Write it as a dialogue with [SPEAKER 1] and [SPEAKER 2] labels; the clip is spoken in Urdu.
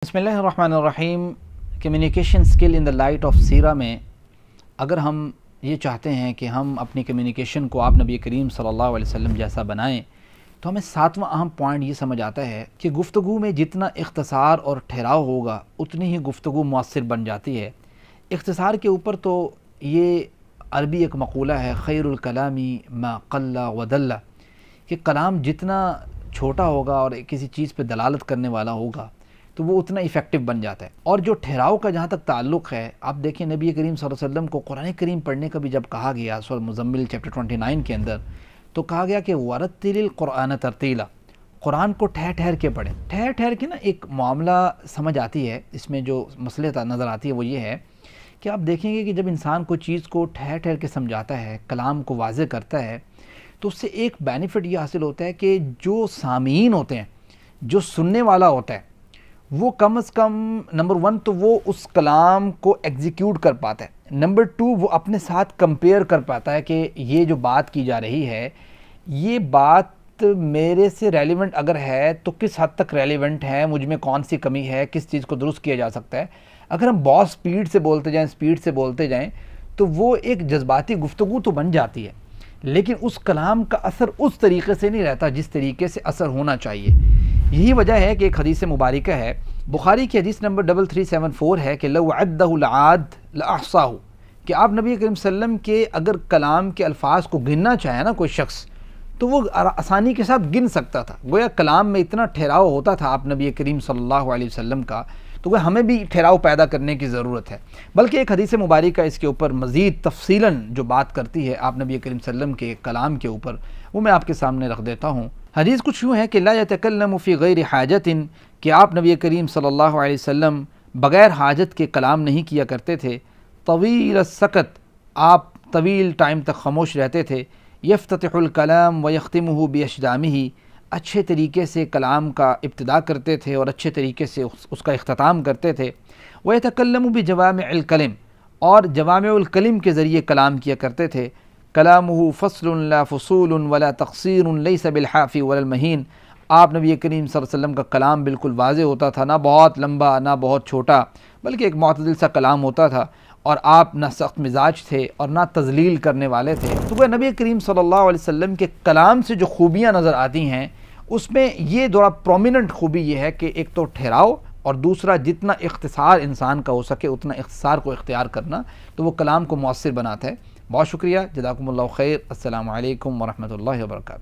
[SPEAKER 1] بسم اللہ الرحمن الرحیم۔ Communication skill in the light of سیرہ میں اگر ہم یہ چاہتے ہیں کہ ہم اپنی کمیونیکیشن کو آپ نبی کریم صلی اللہ علیہ وسلم جیسا بنائیں تو ہمیں ساتواں اہم پوائنٹ یہ سمجھ آتا ہے کہ گفتگو میں جتنا اختصار اور ٹھہراؤ ہوگا اتنی ہی گفتگو مؤثر بن جاتی ہے۔ اختصار کے اوپر تو یہ عربی ایک مقولہ ہے، خیر الکلامی ما قل و دل، کہ کلام جتنا چھوٹا ہوگا اور کسی چیز پہ دلالت کرنے والا ہوگا تو وہ اتنا ایفیکٹو بن جاتا ہے۔ اور جو ٹھہراؤ کا جہاں تک تعلق ہے، آپ دیکھیں نبی کریم صلی اللہ علیہ وسلم کو قرآن کریم پڑھنے کا بھی جب کہا گیا سورہ مزمل چیپٹر 29 کے اندر، تو کہا گیا کہ وَرَتِّلِ الْقُرْآنَ تَرْتِيلًا، قرآن کو ٹھہر ٹھہر کے پڑھیں۔ ٹھہر ٹھہر کے نا ایک معاملہ سمجھ آتی ہے، اس میں جو مسئلے نظر آتی ہے وہ یہ ہے کہ آپ دیکھیں گے کہ جب انسان کوئی چیز کو ٹھہر ٹھہر کے سمجھاتا ہے، کلام کو واضح کرتا ہے، تو اس سے ایک بینیفٹ یہ حاصل ہوتا ہے کہ جو سامعین ہوتے ہیں، جو سننے والا ہوتا ہے، وہ کم از کم نمبر 1 تو وہ اس کلام کو ایگزیکیوٹ کر پاتا ہے، نمبر 2 وہ اپنے ساتھ کمپیئر کر پاتا ہے کہ یہ جو بات کی جا رہی ہے یہ بات میرے سے ریلیونٹ اگر ہے تو کس حد تک ریلیونٹ ہے، مجھ میں کون سی کمی ہے، کس چیز کو درست کیا جا سکتا ہے۔ اگر ہم بہت سپیڈ سے بولتے جائیں تو وہ ایک جذباتی گفتگو تو بن جاتی ہے، لیکن اس کلام کا اثر اس طریقے سے نہیں رہتا جس طریقے سے اثر ہونا چاہیے۔ یہی وجہ ہے کہ ایک حدیث مبارکہ ہے، بخاری کی حدیث نمبر 3374 ہے کہ لو عدہ العاد لاحصاہ، کہ آپ نبی کریم صلی اللہ علیہ وسلم کے اگر کلام کے الفاظ کو گننا چاہے نا کوئی شخص تو وہ آسانی کے ساتھ گن سکتا تھا۔ گویا کلام میں اتنا ٹھہراؤ ہوتا تھا آپ نبی کریم صلی اللہ علیہ وسلم کا، تو وہ ہمیں بھی ٹھہراؤ پیدا کرنے کی ضرورت ہے۔ بلکہ ایک حدیث مبارکہ اس کے اوپر مزید تفصیلاً جو بات کرتی ہے آپ نبی کریم صلی اللہ علیہ وسلم کے کلام کے اوپر، وہ میں آپ کے سامنے رکھ دیتا ہوں۔ حدیث کچھ یوں ہے کہ لا یتکلم فی غیر حاجت، کہ آپ نبی کریم صلی اللہ علیہ وسلم بغیر حاجت کے کلام نہیں کیا کرتے تھے۔ طویل السکت، آپ طویل ٹائم تک خاموش رہتے تھے۔ یفتتح الکلام ویختمہ باشجامہ، اچھے طریقے سے کلام کا ابتدا کرتے تھے اور اچھے طریقے سے اس کا اختتام کرتے تھے۔ ویتکلم بجوامع الکلم، اور جوامع الکلم کے ذریعے کلام کیا کرتے تھے۔ کلامہ فصل لا فصول ولا تقصیر لیس بالحافی ولا المہین، آپ نبی کریم صلی اللہ علیہ وسلم کا کلام بالکل واضح ہوتا تھا، نہ بہت لمبا نہ بہت چھوٹا، بلکہ ایک معتدل سا کلام ہوتا تھا، اور آپ نہ سخت مزاج تھے اور نہ تذلیل کرنے والے تھے۔ تو وہ نبی کریم صلی اللہ علیہ وسلم کے کلام سے جو خوبیاں نظر آتی ہیں اس میں یہ تھوڑا پرومیننٹ خوبی یہ ہے کہ ایک تو ٹھہراؤ، اور دوسرا جتنا اختصار انسان کا ہو سکے اتنا اختصار کو اختیار کرنا، تو وہ کلام کو مؤثر بناتا ہے۔ بہت شکریہ، جزاکم اللہ خیر، السلام علیکم ورحمۃ اللہ وبرکاتہ۔